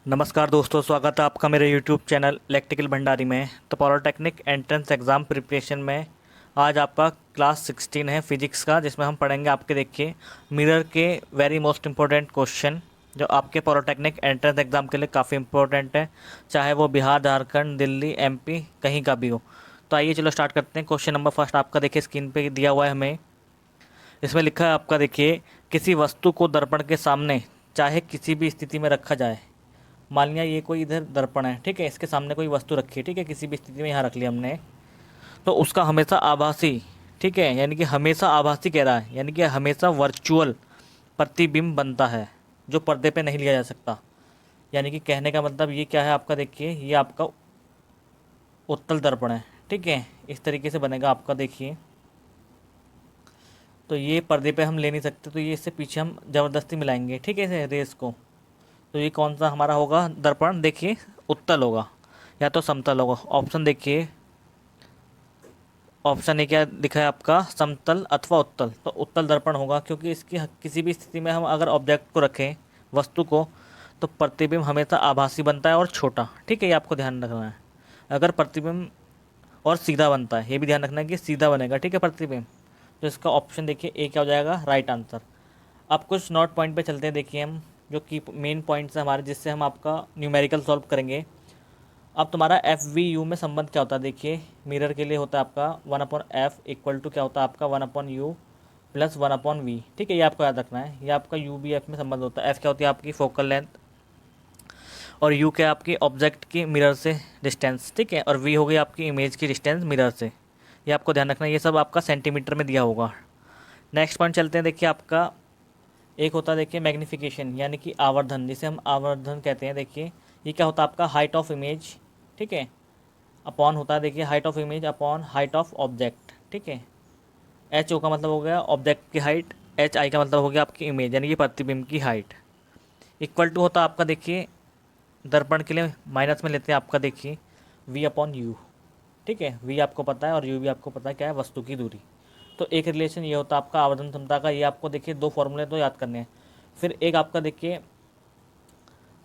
नमस्कार दोस्तों, स्वागत है आपका मेरे यूट्यूब चैनल इलेक्ट्रिकल भंडारी में। तो पॉलिटेक्निक एंट्रेंस एग्ज़ाम प्रिपरेशन में आज आपका क्लास 16 है फिजिक्स का, जिसमें हम पढ़ेंगे आपके देखिए मिरर के वेरी मोस्ट इम्पोर्टेंट क्वेश्चन जो आपके पॉलिटेक्निक एंट्रेंस एग्ज़ाम के लिए काफ़ी इंपॉर्टेंट है, चाहे वो बिहार, झारखंड, दिल्ली, एमपी कहीं का भी हो। तो आइए चलो स्टार्ट करते हैं। क्वेश्चन नंबर फर्स्ट आपका देखिए स्क्रीन पे दिया हुआ है हमें। इसमें लिखा है आपका देखिए, किसी वस्तु को दर्पण के सामने चाहे किसी भी स्थिति में रखा जाए। मान लिया ये कोई इधर दर्पण है, ठीक है, इसके सामने कोई वस्तु रखी है, ठीक है, किसी भी स्थिति में यहाँ रख लिया हमने, तो उसका हमेशा आभासी, ठीक है, यानी कि हमेशा आभासी कह रहा है, यानी कि हमेशा वर्चुअल प्रतिबिंब बनता है जो पर्दे पे नहीं लिया जा सकता। यानी कि कहने का मतलब ये क्या है आपका देखिए, ये आपका उत्तल दर्पण है, ठीक है, इस तरीके से बनेगा आपका देखिए। तो ये पर्दे पे हम ले नहीं सकते, तो ये इससे पीछे हम ज़बरदस्ती मिलाएंगे, ठीक है, इसे रेस को। तो ये कौन सा हमारा होगा दर्पण, देखिए उत्तल होगा या तो समतल होगा। ऑप्शन देखिए, ऑप्शन ए क्या दिखा है आपका, समतल अथवा उत्तल। तो उत्तल दर्पण होगा, क्योंकि इसकी किसी भी स्थिति में हम अगर ऑब्जेक्ट को रखें, वस्तु को, तो प्रतिबिंब हमेशा आभासी बनता है और छोटा, ठीक है, ये आपको ध्यान रखना है। अगर प्रतिबिंब और सीधा बनता है, ये भी ध्यान रखना है कि सीधा बनेगा, ठीक है, प्रतिबिंब। तो इसका ऑप्शन देखिए ए क्या हो जाएगा, राइट आंसर। अब कुछ नोट पॉइंट पे चलते हैं, देखिए हम जो की मेन पॉइंट्स हैं हमारे, जिससे हम आपका न्यूमेरिकल सॉल्व करेंगे। अब तुम्हारा एफ वी यू में संबंध क्या होता है, देखिए मिरर के लिए होता है आपका 1/f इक्वल टू क्या होता है आपका 1/u प्लस 1/v, ठीक है, ये आपको याद रखना है। ये आपका यू बी एफ में संबंध होता है। एफ क्या होती है आपकी फोकल लेंथ, और यू क्या आपकी ऑब्जेक्ट की मिरर से डिस्टेंस, ठीक है, और वी हो गई आपकी इमेज की डिस्टेंस मिरर से। ये आपको ध्यान रखना है, ये सब आपका सेंटीमीटर में दिया होगा। नेक्स्ट पॉइंट चलते हैं, देखिए आपका एक होता है देखिए मैग्नीफिकेशन, यानी कि आवर्धन, जिसे हम आवर्धन कहते हैं। देखिए ये क्या होता है आपका हाइट ऑफ इमेज, ठीक है, अपॉन होता है देखिए height of image upon height of object, ठीक है। एच ओ का मतलब हो गया ऑब्जेक्ट की हाइट, एच आई का मतलब हो गया आपकी इमेज यानी कि प्रतिबिंब की हाइट। इक्वल टू होता है आपका देखिए, दर्पण के लिए माइनस में लेते हैं आपका देखिए वी अपॉन यू, ठीक है, वी आपको पता है और यू भी आपको पता है क्या है, वस्तु की दूरी। तो एक रिलेशन ये होता है आपका आवर्धन क्षमता का। ये आपको देखिए दो फॉर्मूले तो याद करने हैं। फिर एक आपका देखिए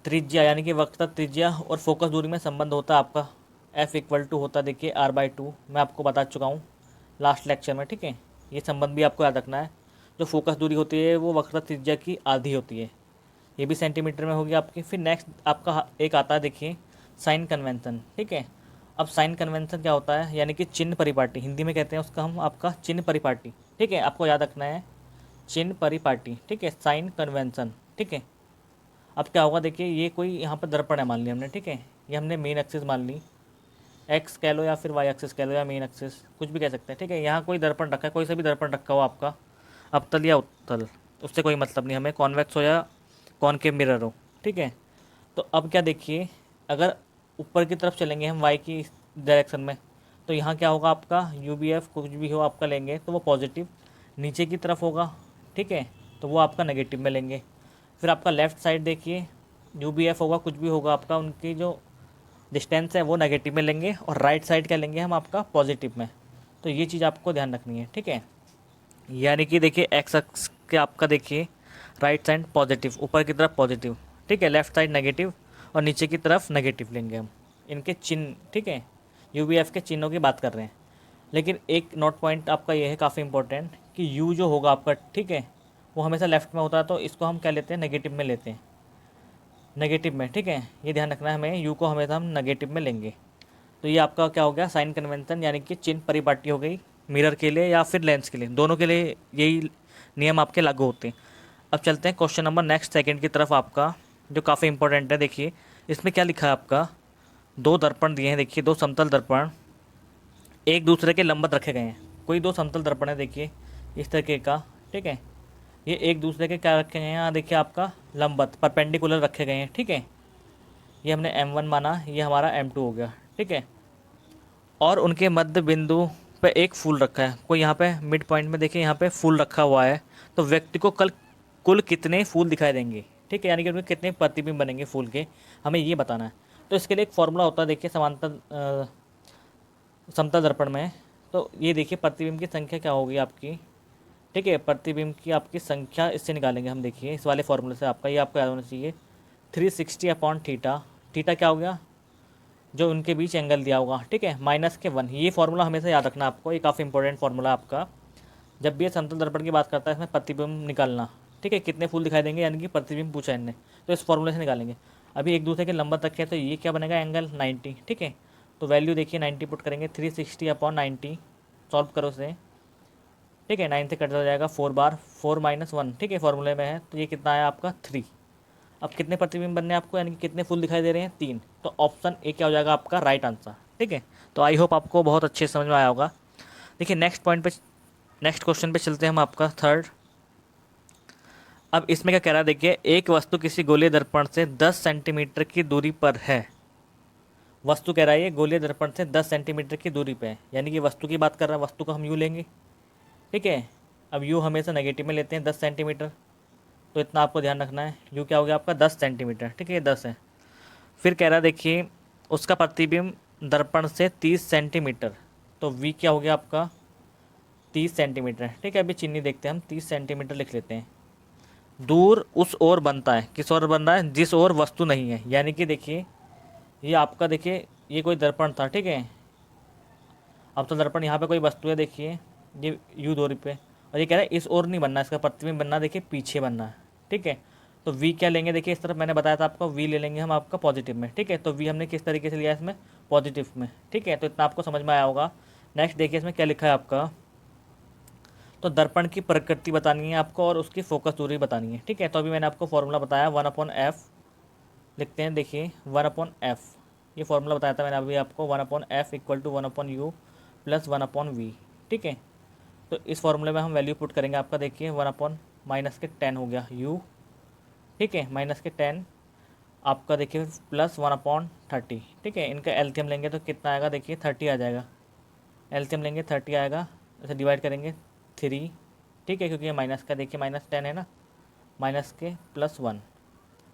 त्रिज्या, यानी कि वक्रता त्रिज्या और फोकस दूरी में संबंध होता है आपका। एफ इक्वल टू होता है देखिए r/2, मैं आपको बता चुका हूँ लास्ट लेक्चर में, ठीक है। ये संबंध भी आपको याद रखना है। जो फोकस दूरी होती है वो वक्रता त्रिज्या की आधी होती है, ये भी सेंटीमीटर में होगी आपकी। फिर नेक्स्ट आपका एक आता है देखिए साइन कन्वेंशन, ठीक है। अब साइन कन्वेंशन क्या होता है, यानी कि चिन्ह परिपाटी, हिंदी में कहते हैं उसका हम आपका चिन्ह परिपाटी, ठीक है, आपको याद रखना है चिन्ह परिपाटी, ठीक है, साइन कन्वेंशन, ठीक है। अब क्या होगा देखिए, ये कोई यहाँ पर दर्पण है मान लिया हमने, ठीक है, ये हमने मेन एक्सिस मान ली, एक्स कह लो या फिर वाई एक्सिस कह लो या मेन एक्सिस, कुछ भी कह सकते हैं, ठीक है। यहाँ कोई दर्पण रखा है, कोई सा भी दर्पण रखा हो आपका, अवतल या उत्तल, उससे कोई मतलब नहीं हमें, कॉन्वेक्स हो या कॉनकेव मिरर हो, ठीक है। तो अब क्या देखिए, अगर ऊपर की तरफ चलेंगे हम वाई की डायरेक्शन में, तो यहाँ क्या होगा आपका यू बी एफ कुछ भी हो आपका लेंगे तो वो पॉजिटिव, नीचे की तरफ होगा, ठीक है, तो वो आपका नेगेटिव में लेंगे। फिर आपका लेफ़्ट साइड देखिए यू बी एफ होगा कुछ भी होगा आपका, उनकी जो डिस्टेंस है वो नेगेटिव में लेंगे, और राइट साइड क्या लेंगे हम आपका पॉजिटिव में। तो ये चीज़ आपको ध्यान रखनी है, ठीक है। यानी कि देखिए एक्स अक्ष के आपका देखिए राइट साइड पॉजिटिव, ऊपर की तरफ पॉजिटिव, ठीक है, लेफ्ट साइड नेगेटिव और नीचे की तरफ नेगेटिव लेंगे हम इनके चिन्ह, ठीक है, यू बी एफ के चिन्हों की बात कर रहे हैं। लेकिन एक नोट पॉइंट आपका ये है काफ़ी इंपॉर्टेंट कि यू जो होगा आपका, ठीक है, वो हमेशा लेफ्ट में होता है, तो इसको हम क्या लेते हैं, नेगेटिव में लेते हैं, नेगेटिव में, ठीक है, ये ध्यान रखना है हमें, यू को हमेशा हम नेगेटिव में लेंगे। तो ये आपका क्या हो गया साइन कन्वेंशन, यानी कि चिन्ह परिपाटी हो गई मिरर के लिए या फिर लेंस के लिए, दोनों के लिए यही नियम आपके लागू होते हैं। अब चलते हैं क्वेश्चन नंबर नेक्स्ट सेकंड की तरफ आपका, जो काफ़ी इंपॉर्टेंट है। देखिए इसमें क्या लिखा है आपका, दो दर्पण दिए हैं, देखिए दो समतल दर्पण एक दूसरे के लंबवत रखे गए हैं। कोई दो समतल दर्पण है देखिए इस तरीके का, ठीक है, ये एक दूसरे के क्या रखे गए हैं, यहाँ देखिए आपका लंबवत परपेंडिकुलर रखे गए हैं, ठीक है। ये हमने M1 माना, ये हमारा M2 हो गया, ठीक है। और उनके मध्य बिंदु पे एक फूल रखा है, कोई यहाँ पे मिड पॉइंट में देखिए यहाँ पे फूल रखा हुआ है, तो व्यक्ति को कुल कितने फूल दिखाई देंगे, ठीक है, यानी कि उनके कितने प्रतिबिंब बनेंगे फूल के, हमें ये बताना है। तो इसके लिए एक फॉर्मूला होता है देखिए समांतर समतल दर्पण में। तो ये देखिए प्रतिबिंब की संख्या क्या होगी आपकी, ठीक है, प्रतिबिंब की आपकी संख्या इससे निकालेंगे हम, देखिए इस वाले फॉर्मूले से आपका, ये आपको याद होना चाहिए 360 अपॉन थीटा, थीटा क्या हो गया, जो उनके बीच एंगल दिया होगा, ठीक है, -1। ये फार्मूला हमेशा याद रखना आपको, ये काफ़ी इंपॉर्टेंट फार्मूला है आपका। जब भी ये समतल दर्पण की बात करता है इसमें प्रतिबिंब निकालना, ठीक है, कितने फूल दिखाई देंगे यानी कि प्रतिबिंब पूछा है इनने, तो इस फॉर्मूले से निकालेंगे। अभी एक दूसरे के लंबा तक है तो ये क्या बनेगा, एंगल 90, ठीक है। तो वैल्यू देखिए 90 पुट करेंगे, 360 अपॉन 90, सॉल्व करो उसे, ठीक है, 9 से कट जाएगा 4 बार, 4 - 1, ठीक है, फॉर्मूले में है, तो ये कितना आया आपका 3। अब कितने प्रतिबिंब बनने हैं आपको, यानी कि कितने फूल दिखाई दे रहे हैं, 3। तो ऑप्शन ए क्या हो जाएगा आपका राइट आंसर, ठीक है। तो आई होप आपको बहुत अच्छे से समझ में आया होगा। देखिए नेक्स्ट क्वेश्चन पे चलते हैं हम, आपका थर्ड। अब इसमें क्या कह रहा है, देखिए एक वस्तु किसी गोलीय दर्पण से 10 सेंटीमीटर की दूरी पर है। वस्तु कह रहा है ये गोलीय दर्पण से 10 सेंटीमीटर की दूरी पे है, यानी कि वस्तु की बात कर रहा है, वस्तु को हम यू लेंगे, ठीक है। अब यू हमेशा नेगेटिव में लेते हैं 10 सेंटीमीटर, तो इतना आपको ध्यान रखना है, यू क्या हो गया आपका 10 सेंटीमीटर, ठीक है, ये 10 है। फिर कह रहा है देखिए उसका प्रतिबिंब दर्पण से 30 सेंटीमीटर, तो वी क्या हो गया आपका 30 सेंटीमीटर, ठीक है। अभी चिन्ह देखते हैं हम, 30 सेंटीमीटर लिख लेते हैं। दूर उस ओर बनता है, किस ओर बन रहा है, जिस ओर वस्तु नहीं है, यानी कि देखिए ये आपका, देखिए ये कोई दर्पण था, ठीक है। अब तो दर्पण यहाँ पे कोई वस्तु है, देखिए ये यू दूरी पे, और ये कह रहा है इस ओर नहीं बनना, इसका प्रतिबिंब बनना देखिए पीछे बनना है, ठीक है। तो वी क्या लेंगे, देखिए इस तरफ मैंने बताया था आपको, वी ले लेंगे हम आपका पॉजिटिव में, ठीक है। तो वी हमने किस तरीके से लिया इसमें, पॉजिटिव में, ठीक है। तो इतना आपको समझ में आया होगा। नेक्स्ट देखिए इसमें क्या लिखा है आपका, तो दर्पण की प्रकृति बतानी है आपको और उसकी फोकस दूरी बतानी है, ठीक है। तो अभी मैंने आपको फॉर्मूला बताया 1/f, लिखते हैं देखिए 1/f, ये फॉर्मूला बताया था मैंने अभी आपको, 1/f = 1/u + 1/v, ठीक है। तो इस फॉर्मूले में हम वैल्यू पुट करेंगे आपका, देखिए 1/-10 हो गया u, ठीक है, -10 आपका देखिए प्लस 1/30, ठीक है। इनका एलसीएम लेंगे तो कितना आएगा, देखिए 30 आ जाएगा, एलसीएम लेंगे 30 आएगा, इसे डिवाइड करेंगे 3, ठीक है, क्योंकि ये माइनस का देखिए -10 है ना, माइनस के +1।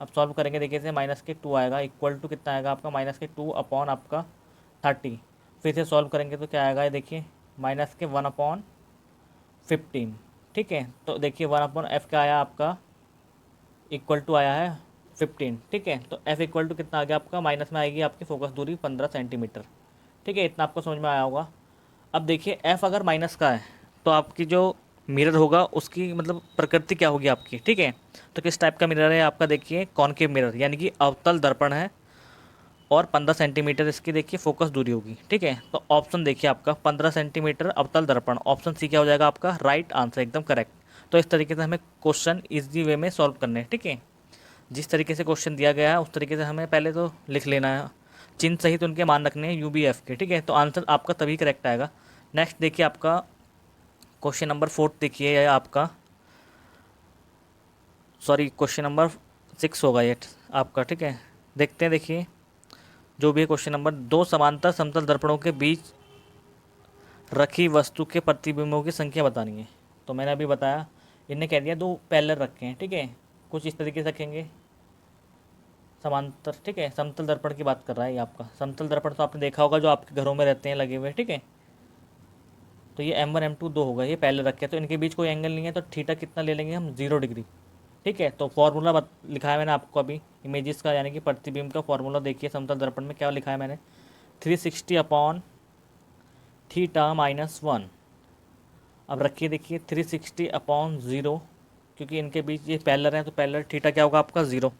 अब सॉल्व करेंगे देखिए इसे, -2 आएगा, इक्वल टू कितना आएगा आपका -2 अपॉन आपका 30। फिर से सॉल्व करेंगे तो क्या आएगा, ये देखिए -1/15, ठीक है। तो देखिए 1/f क्या आया आपका, इक्वल टू आया है 15, ठीक है। तो f इक्वल टू कितना आ गया आपका, माइनस में आएगी आपकी फोकस दूरी 15 सेंटीमीटर, ठीक है। इतना आपको समझ में आया होगा। अब देखिए f अगर माइनस का है तो आपकी जो मिरर होगा उसकी मतलब प्रकृति क्या होगी आपकी, ठीक है। तो किस टाइप का मिरर है आपका, देखिए कॉनकेव मिरर, यानी कि अवतल दर्पण है, और 15 सेंटीमीटर इसकी देखिए फोकस दूरी होगी, ठीक है। तो ऑप्शन देखिए आपका 15 सेंटीमीटर अवतल दर्पण, ऑप्शन सी क्या हो जाएगा आपका राइट आंसर, एकदम करेक्ट। तो इस तरीके से हमें क्वेश्चन इजी वे में सॉल्व करने हैं, ठीक है। जिस तरीके से क्वेश्चन दिया गया है उस तरीके से हमें पहले तो लिख लेना है, चिन्ह सहित उनके मान रखने हैं UBF के, ठीक है। तो आंसर आपका तभी करेक्ट आएगा। नेक्स्ट देखिए आपका क्वेश्चन नंबर 4 देखिए, यह आपका सॉरी क्वेश्चन नंबर 6 होगा ये आपका, ठीक है। देखते हैं देखिए जो भी है क्वेश्चन नंबर, दो समांतर समतल दर्पणों के बीच रखी वस्तु के प्रतिबिंबों की संख्या बतानी है। तो मैंने अभी बताया, इन्हें कह दिया दो पैरेलल रखे हैं, ठीक है, कुछ इस तरीके से रखेंगे समांतर, ठीक है। समतल दर्पण की बात कर रहा है ये आपका, समतल दर्पण तो आपने देखा होगा जो आपके घरों में रहते हैं लगे हुए, ठीक है। तो ये M1 M2 दो होगा, ये पहले रखे, तो इनके बीच कोई एंगल नहीं है, तो थीटा कितना ले लेंगे हम, 0 डिग्री, ठीक है। तो फॉर्मूला लिखा है मैंने आपको अभी इमेजेस का, यानी कि प्रतिबिंब का फॉर्मूला देखिए समतल दर्पण में क्या लिखा है मैंने, 360 अपॉन थीटा -1। अब रखिए देखिए 360 अपॉन 0, क्योंकि इनके बीच ये पैरेलल हैं तो पैरेलल थीटा क्या होगा आपका 0,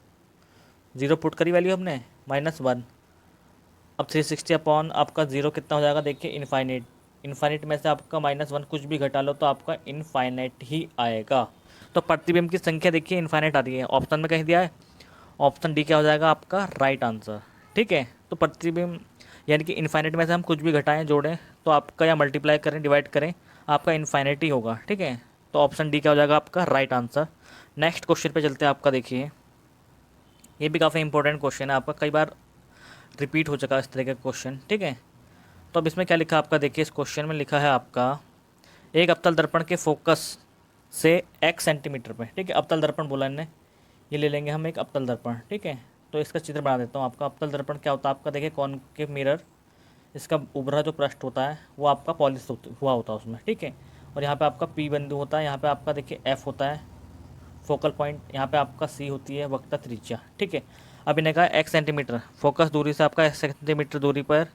0 पुट करी वैल्यू हमने -1। अब 360 अपॉन आपका 0 कितना हो जाएगा, देखिए इनफाइनाइट, इनफाइनाइट में से आपका -1 कुछ भी घटा लो तो आपका इनफाइनाइट ही आएगा। तो प्रतिबिंब की संख्या देखिए इनफाइनाइट आ रही है, ऑप्शन में कहीं दिया है, ऑप्शन डी क्या हो जाएगा आपका राइट आंसर, ठीक है। तो प्रतिबिंब यानी कि इनफाइनाइट में से हम कुछ भी घटाएं जोड़ें तो आपका, या मल्टीप्लाई करें डिवाइड करें, आपका इनफाइनाइट ही होगा, ठीक है। तो ऑप्शन डी क्या हो जाएगा आपका राइट आंसर। नेक्स्ट क्वेश्चन पे चलते हैं आपका, देखिए ये भी काफ़ी इंपॉर्टेंट क्वेश्चन है आपका, कई बार रिपीट हो चुका है इस तरह का क्वेश्चन, ठीक है। तो अब इसमें क्या लिखा है आपका, देखिए इस क्वेश्चन में लिखा है आपका, एक अवतल दर्पण के फोकस से x सेंटीमीटर पे, ठीक है, अवतल दर्पण बोला इन्हें, ये ले लेंगे हम एक अवतल दर्पण, ठीक है। तो इसका चित्र बना देता हूँ आपका। अवतल दर्पण क्या होता है आपका, देखिए कॉनकेव मिरर, इसका उभरा जो पृष्ठ होता है वो आपका पॉलिश हुआ होता है उसमें, ठीक है। और यहाँ पे आपका P बिंदु होता है, यहाँ पे आपका देखिए F होता है, फोकल पॉइंट यहाँ पे आपका सी होती है वक्र त्रिज्या, ठीक है। अब इन्हें कहा x सेंटीमीटर, फोकस दूरी से आपका x सेंटीमीटर दूरी पर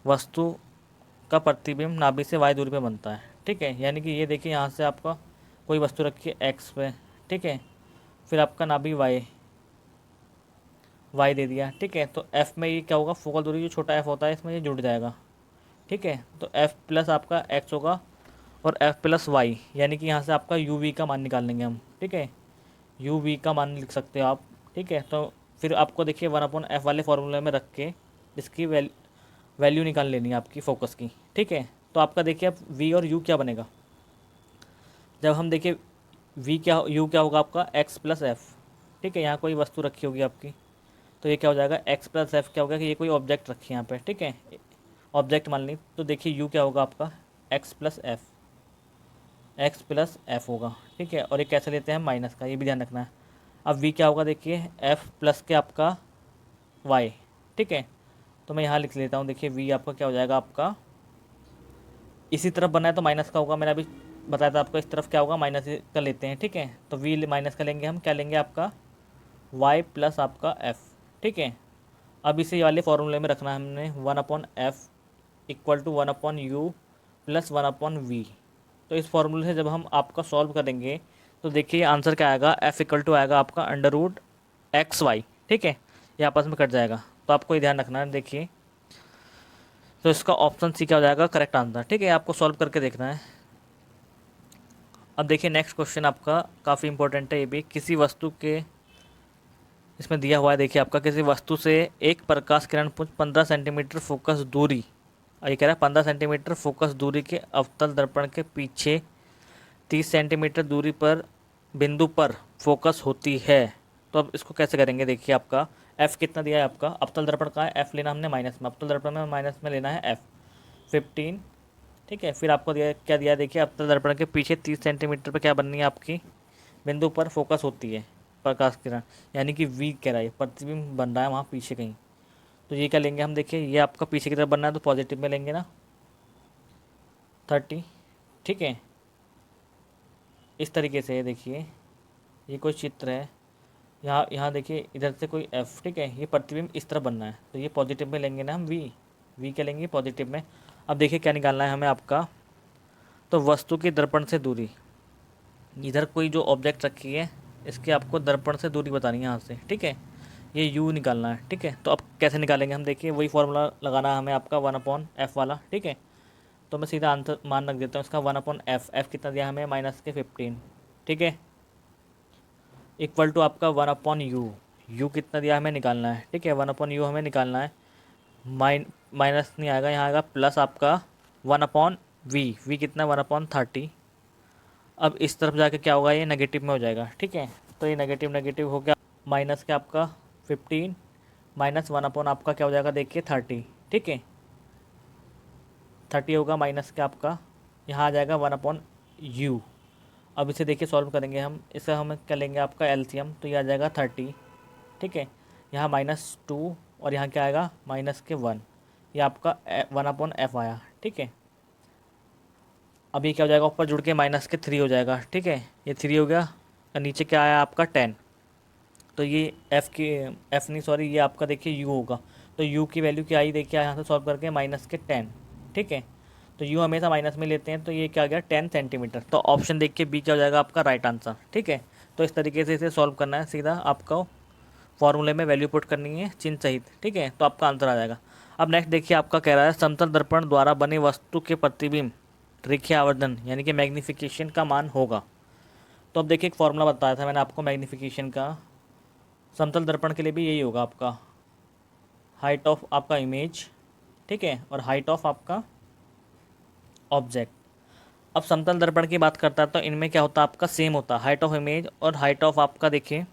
वस्तु का प्रतिबिंब नाभि से y दूरी पे बनता है, ठीक है। यानी कि ये देखिए यहाँ से आपका कोई वस्तु रखी है x पे, ठीक है, फिर आपका नाभि y दे दिया, ठीक है। तो f में ये क्या होगा, फोकल दूरी जो छोटा f होता है इसमें ये जुड़ जाएगा, ठीक है। तो f प्लस आपका x होगा और f प्लस y, यानी कि यहाँ से आपका uv का मान निकाल लेंगे हम, ठीक है। uv का मान लिख सकते हो आप, ठीक है। तो फिर आपको देखिए 1/f वाले फॉर्मूले में रख के इसकी वैल्यू निकाल लेनी है आपकी फोकस की, ठीक है। तो आपका देखिए अब v और u क्या बनेगा, जब हम देखिए v क्या u क्या होगा आपका x प्लस एफ, ठीक है। यहाँ कोई वस्तु रखी होगी आपकी, तो ये क्या हो जाएगा x प्लस एफ, क्या होगा कि ये कोई ऑब्जेक्ट रखी है यहाँ पे, ठीक है, ऑब्जेक्ट मान ली। तो देखिए u क्या होगा आपका x प्लस एफ होगा, ठीक है। और ये कैसे लेते हैं माइनस का, ये भी ध्यान रखना है। अब v क्या होगा देखिए f प्लस के आपका y, ठीक है। तो मैं यहाँ लिख लेता हूँ, देखिए v आपका क्या हो जाएगा आपका, इसी तरफ बना है तो माइनस का होगा, मैंने अभी बताया था आपको, इस तरफ क्या होगा माइनस का लेते हैं, ठीक है। तो v माइनस का लेंगे हम, क्या लेंगे आपका y प्लस आपका f, ठीक है। अब इसे वाले फॉर्मूले में रखना है हमने 1/f equal to 1/u plus 1/v। तो इस फॉर्मूले से जब हम आपका सॉल्व करेंगे तो देखिए आंसर क्या आएगा, f इक्वल टू आएगा आपका √xy, ठीक है। ये आपस में कट जाएगा, तो आपको ये ध्यान रखना है। देखिए तो इसका ऑप्शन सी क्या हो जाएगा करेक्ट आंसर, ठीक है। आपको सॉल्व करके देखना है। अब देखिए नेक्स्ट क्वेश्चन आपका काफ़ी इंपॉर्टेंट है, ये भी किसी वस्तु के, इसमें दिया हुआ है देखिए आपका, किसी वस्तु से एक प्रकाश किरण पुंज 15 सेंटीमीटर फोकस दूरी, और ये कह रहा है 15 सेंटीमीटर फोकस दूरी के अवतल दर्पण के पीछे 30 सेंटीमीटर दूरी पर बिंदु पर फोकस होती है। तो अब इसको कैसे करेंगे, देखिए आपका f कितना दिया है, आपका अवतल दर्पण का है, f लेना हमने माइनस में, अवतल दर्पण में माइनस में लेना है f 15, ठीक है। फिर आपको दिया क्या दिया है, देखिए अवतल दर्पण के पीछे 30 सेंटीमीटर पर क्या बननी है आपकी बिंदु पर फोकस होती है प्रकाश किरण, यानी कि v कह रहा है, प्रतिबिंब बन रहा है वहाँ पीछे कहीं। तो ये क्या लेंगे हम, देखिए ये आपका पीछे की तरफ बनना है तो पॉजिटिव में लेंगे ना 30, ठीक है। इस तरीके से देखिए ये कोई चित्र है, यहाँ देखिए इधर से कोई f, ठीक है, ये प्रतिबिंब इस तरफ बनना है, तो ये पॉजिटिव में लेंगे ना हम v क्या लेंगे पॉजिटिव में। अब देखिए क्या निकालना है हमें आपका, तो वस्तु की दर्पण से दूरी, इधर कोई जो ऑब्जेक्ट रखी है इसके आपको दर्पण से दूरी बतानी है यहाँ से, ठीक है, ये u निकालना है, ठीक है। तो अब कैसे निकालेंगे हम, देखिए वही फॉर्मूला लगाना है हमें आपका 1/f वाला, ठीक है। तो मैं सीधा आंसर मान रख देता हूँ इसका 1/f, f कितना दिया हमें -15, ठीक है, इक्वल टू आपका 1/u, u कितना दिया हमें निकालना है, ठीक है, 1/u हमें निकालना है, माइनस नहीं आएगा, यहाँ आएगा प्लस आपका 1/v कितना 1/30। अब इस तरफ जाके क्या होगा, ये नेगेटिव में हो जाएगा, ठीक है। तो ये नेगेटिव नेगेटिव हो गया, माइनस के आपका 15 माइनस 1/ आपका क्या हो जाएगा देखिए 30, ठीक है, 30 होगा माइनस के आपका, यहाँ आ जाएगा 1/u। अब इसे देखिए सॉल्व करेंगे हम, इसे हम क्या लेंगे आपका एलसीएम, तो ये आ जाएगा 30, ठीक है। यहाँ -2 और यहाँ क्या आएगा -1, ये आपका 1/f आया, ठीक है। अब ये क्या हो जाएगा, ऊपर जुड़ के -3 हो जाएगा, ठीक है, ये 3 हो गया, और नीचे क्या आया आपका 10, तो ये एफ नहीं सॉरी ये आपका देखिए u होगा। तो u की वैल्यू क्या आई देखिए यहाँ से सॉल्व करके -10, ठीक है। तो u हमेशा माइनस में लेते हैं, तो ये क्या आ गया 10 सेंटीमीटर। तो ऑप्शन देख के बी क्या हो जाएगा आपका राइट आंसर, ठीक है। तो इस तरीके से इसे सॉल्व करना है, सीधा आपको फॉर्मूले में वैल्यू पुट करनी है चिन्ह सहित, ठीक है, तो आपका आंसर आ जाएगा। अब नेक्स्ट देखिए आपका कह रहा है समतल दर्पण द्वारा बने वस्तु के प्रतिबिंब रेखीय आवर्धन यानी कि मैग्नीफिकेशन का मान होगा। तो अब देखिए एक फॉर्मूला बताया था मैंने आपको मैग्नीफिकेशन का, समतल दर्पण के लिए भी यही होगा आपका हाइट ऑफ आपका इमेज, ठीक है, और हाइट ऑफ आपका ऑब्जेक्ट। अब समतल दर्पण की बात करता है तो इनमें क्या होता है आपका सेम होता है, हाइट ऑफ इमेज और हाइट ऑफ आपका देखिए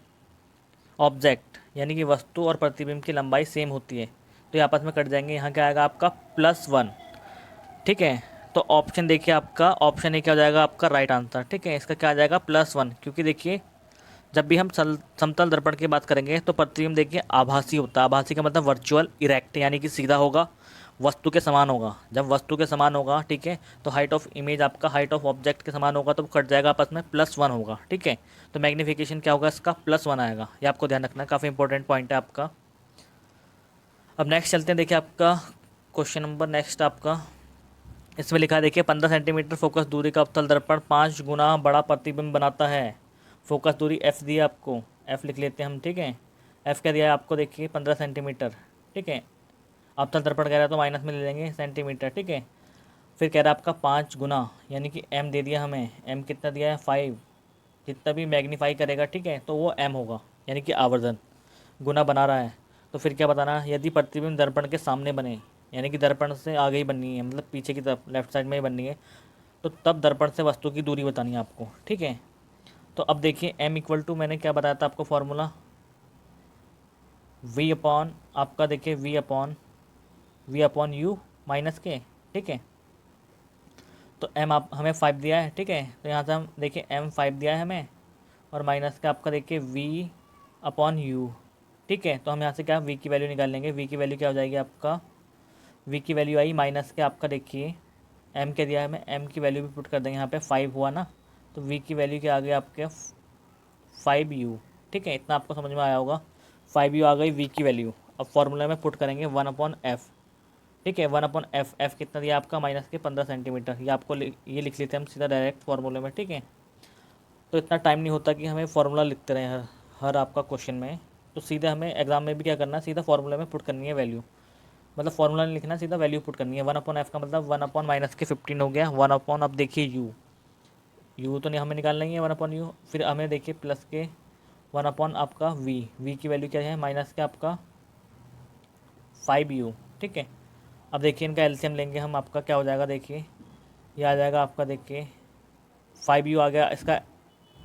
ऑब्जेक्ट, यानी कि वस्तु और प्रतिबिंब की लंबाई सेम होती है, तो ये आपस में कट जाएंगे। यहाँ क्या आएगा आपका +1, ठीक है। तो ऑप्शन देखिए आपका ऑप्शन ए क्या हो जाएगा आपका राइट आंसर, ठीक है, इसका क्या आ जाएगा +1, क्योंकि देखिए जब भी हम समतल दर्पण की बात करेंगे तो प्रतिबिंब देखिए आभासी होता है, आभासी का मतलब वर्चुअल इरेक्ट यानी कि सीधा होगा, वस्तु के समान होगा। जब वस्तु के समान होगा, ठीक है, तो हाइट ऑफ इमेज आपका हाइट ऑफ ऑब्जेक्ट के समान होगा, तो कट जाएगा आपस में, +1 होगा, ठीक है। तो मैग्नीफिकेशन क्या होगा इसका, +1 आएगा। ये आपको ध्यान रखना है, काफ़ी इंपॉर्टेंट पॉइंट है आपका। अब नेक्स्ट चलते हैं, देखिए आपका क्वेश्चन नंबर नेक्स्ट आपका इसमें लिखा है, देखिए 15 सेंटीमीटर फोकस दूरी का अवतल दर्पण 5 गुना बड़ा प्रतिबिंब बनाता है। फोकस दूरी f दी है आपको, f लिख लेते हैं हम, ठीक है। f क्या दिया है आपको, देखिए 15 सेंटीमीटर, ठीक है। अवतल दर्पण कह रहा है तो माइनस में ले लेंगे सेंटीमीटर, ठीक है। फिर कह रहा है आपका 5 गुना, यानी कि m दे दिया हमें, m कितना दिया है 5, जितना भी मैग्नीफाई करेगा, ठीक है, तो वो m होगा, यानी कि आवर्धन गुना बना रहा है। तो फिर क्या बताना, यदि प्रतिबिंब दर्पण के सामने बने, यानी कि दर्पण से आगे ही बननी है, मतलब पीछे की तरफ लेफ्ट साइड में ही बननी है, तो तब दर्पण से वस्तु की दूरी बतानी है आपको, ठीक है। तो अब देखिए m इक्वल टू, मैंने क्या बताया था आपको फॉर्मूला, v अपॉन आपका, देखिए v अपॉन u माइनस के, ठीक है। तो m आप हमें 5 दिया है, ठीक है, तो यहाँ से हम देखिए m 5 दिया है हमें, और माइनस का आपका देखिए v अपॉन u, ठीक है। तो हम यहाँ से क्या v की वैल्यू निकाल लेंगे, v की वैल्यू क्या हो जाएगी आपका, v की वैल्यू आई माइनस के आपका, देखिए m क्या दिया है हमें, m की वैल्यू भी पुट कर देंगे यहाँ पे, 5 हुआ ना, तो v की वैल्यू क्या आ गई आपके 5u, ठीक है। इतना आपको समझ में आया होगा, 5u आ गई v की वैल्यू। अब फॉर्मूला में पुट करेंगे 1/f, ठीक है, 1/f, f कितना दिया आपका माइनस के 15 सेंटीमीटर, ये आपको ये लिख लेते हैं हम सीधा डायरेक्ट फार्मूले में, ठीक है। तो इतना टाइम नहीं होता कि हमें फार्मूला लिखते रहें हर आपका क्वेश्चन में, तो सीधा हमें एग्जाम में भी क्या करना है, सीधा फार्मूले में पुट करनी है वैल्यू, मतलब फार्मूला नहीं लिखना, सीधा वैल्यू पुट करनी है। 1/f का मतलब 1/-15 हो गया, 1/, अब देखिए u तो नहीं हमें निकालना ही है, 1/u, फिर हमें देखिए प्लस के 1/ आपका v की वैल्यू क्या है माइनस के आपका 5u, ठीक है। अब देखिए इनका एलसीएम लेंगे हम, आपका क्या हो जाएगा, देखिए ये आ जाएगा आपका, देखिए 5u आ गया इसका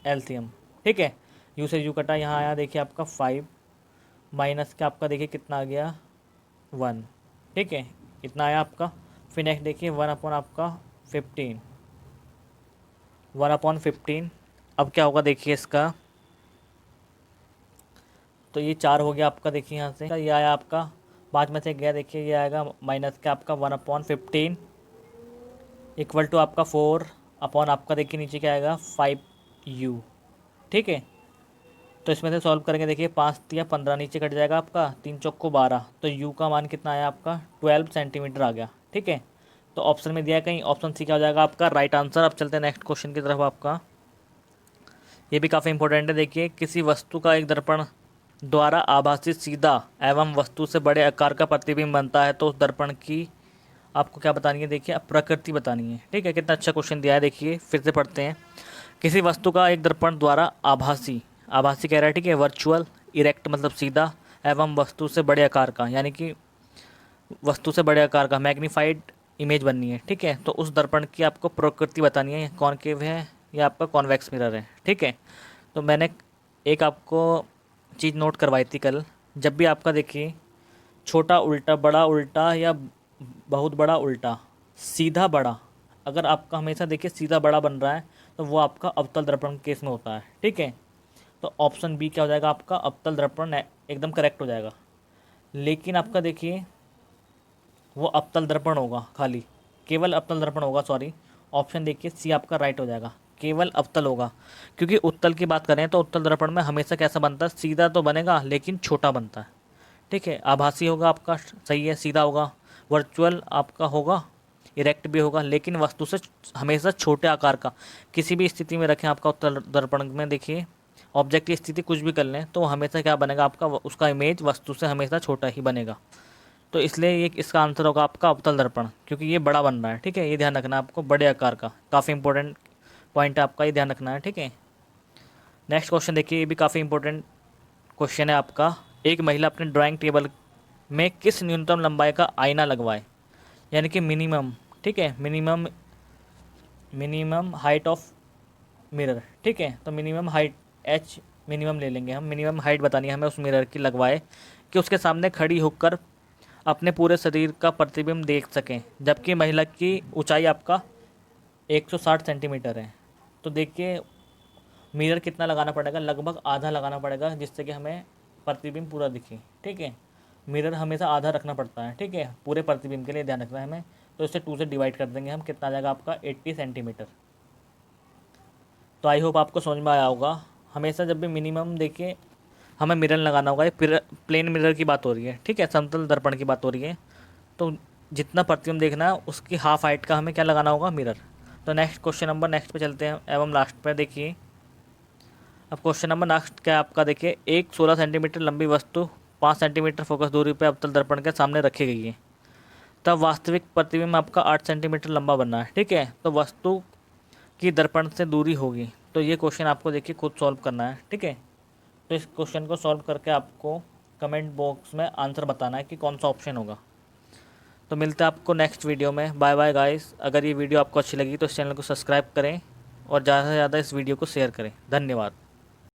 एलसीएम, ठीक है। u से u कटा, यहाँ आया देखिए आपका 5 माइनस का आपका, देखिए कितना आ गया 1, ठीक है, इतना आया आपका। फिर नेक्स्ट देखिए 1/ आपका 15, 1/15, अब क्या होगा देखिए इसका, तो ये 4 हो गया आपका, देखिए यहाँ से ये आया आपका 5 में से गया, देखिए ये आएगा माइनस का आपका 1/15 इक्वल टू आपका 4 अपॉन आपका, देखिए नीचे क्या आएगा 5u, ठीक है। तो इसमें से सॉल्व करेंगे, देखिए 5×3 = 15, नीचे कट जाएगा आपका 3×4 = 12, तो u का मान कितना आया आपका 12 सेंटीमीटर आ गया, ठीक है। तो ऑप्शन में दिया है कहीं, ऑप्शन सी क्या हो जाएगा आपका राइट आंसर। अब चलते हैं नेक्स्ट क्वेश्चन की तरफ आपका, ये भी काफ़ी इंपॉर्टेंट है। देखिए किसी वस्तु का एक दर्पण द्वारा आभासी सीधा एवं वस्तु से बड़े आकार का प्रतिबिंब बनता है, तो उस दर्पण की आपको क्या बतानी है, देखिए अब प्रकृति बतानी है, ठीक है। कितना अच्छा क्वेश्चन दिया है, देखिए फिर से पढ़ते हैं। किसी वस्तु का एक दर्पण द्वारा आभासी, आभासी कह रहा है, ठीक है, वर्चुअल, इरेक्ट मतलब सीधा, एवं वस्तु से बड़े आकार का, यानी कि वस्तु से बड़े आकार का मैग्नीफाइड इमेज बननी है, ठीक है। तो उस दर्पण की आपको प्रकृति बतानी है, कॉनकेव है या आपका कॉन्वेक्स मिरर है, ठीक है। तो मैंने एक आपको चीज़ नोट करवाई थी कल, जब भी आपका देखिए छोटा उल्टा, बड़ा उल्टा या बहुत बड़ा उल्टा, सीधा बड़ा, अगर आपका हमेशा देखिए सीधा बड़ा बन रहा है, तो वो आपका अवतल दर्पण केस में होता है, ठीक है। तो ऑप्शन बी क्या हो जाएगा आपका अवतल दर्पण, एकदम करेक्ट हो जाएगा। लेकिन आपका देखिए वो अवतल दर्पण होगा, खाली केवल अवतल दर्पण होगा, सॉरी, ऑप्शन देखिए सी आपका राइट हो जाएगा, केवल अवतल होगा। क्योंकि उत्तल की बात करें तो उत्तल दर्पण में हमेशा कैसा बनता है, सीधा तो बनेगा लेकिन छोटा बनता है, ठीक है। आभासी होगा आपका, सही है, सीधा होगा। वर्चुअल आपका होगा, इरेक्ट भी होगा, लेकिन वस्तु से हमेशा छोटे आकार का, किसी भी स्थिति में रखें आपका उत्तल दर्पण में, देखिए ऑब्जेक्ट की स्थिति कुछ भी कर लें तो हमेशा क्या बनेगा आपका, उसका इमेज वस्तु से हमेशा छोटा ही बनेगा। तो इसलिए ये इसका आंसर होगा आपका अवतल दर्पण, क्योंकि ये बड़ा बन रहा है, ठीक है। ये ध्यान रखना है आपको, बड़े आकार का, काफ़ी इंपॉर्टेंट पॉइंट है आपका, ये ध्यान रखना है, ठीक है। नेक्स्ट क्वेश्चन देखिए, ये भी काफ़ी इंपॉर्टेंट क्वेश्चन है आपका। एक महिला अपने ड्राइंग टेबल में किस न्यूनतम लंबाई का आईना लगवाए, यानी कि मिनिमम, ठीक है, मिनिमम हाइट ऑफ मिरर, ठीक है। तो मिनिमम हाइट एच मिनिमम ले लेंगे हम, मिनिमम हाइट बतानी है हमें उस मिरर की लगवाए कि उसके सामने खड़ी होकर अपने पूरे शरीर का प्रतिबिंब देख सकें, जबकि महिला की ऊंचाई आपका 160 सेंटीमीटर है। तो देखिए मिरर कितना लगाना पड़ेगा, लगभग आधा लगाना पड़ेगा, जिससे कि हमें प्रतिबिंब पूरा दिखे, ठीक है। मिरर हमेशा आधा रखना पड़ता है, ठीक है, पूरे प्रतिबिंब के लिए ध्यान रखना है हमें। तो इसे 2 से डिवाइड कर देंगे हम, कितना आ जाएगा आपका 80 सेंटीमीटर। तो आई होप आपको समझ में आया होगा। हमेशा जब भी मिनिमम देखिए हमें मिरर लगाना होगा, ये प्लेन मिरर की बात हो रही है, ठीक है, समतल दर्पण की बात हो रही है। तो जितना प्रतिबिंब देखना है उसकी हाफ हाइट का हमें क्या लगाना होगा, मिरर। तो नेक्स्ट क्वेश्चन नंबर नेक्स्ट पे चलते हैं एवं लास्ट पे देखिए। अब क्वेश्चन नंबर नेक्स्ट क्या है आपका, देखिए एक 16 सेंटीमीटर लंबी वस्तु 5 सेंटीमीटर फोकस दूरी पर अवतल दर्पण के सामने रखी गई है। तब वास्तविक प्रतिबिंब आपका 8 सेंटीमीटर लंबा बनना है, ठीक है। तो वस्तु की दर्पण से दूरी होगी। तो ये क्वेश्चन आपको देखिए खुद सॉल्व करना है, ठीक है। तो इस क्वेश्चन को सॉल्व करके आपको कमेंट बॉक्स में आंसर बताना है कि कौन सा ऑप्शन होगा। तो मिलते हैं आपको नेक्स्ट वीडियो में। Bye bye guys. अगर ये वीडियो आपको अच्छी लगी तो इस चैनल को सब्सक्राइब करें और ज़्यादा से ज़्यादा इस वीडियो को शेयर करें। धन्यवाद।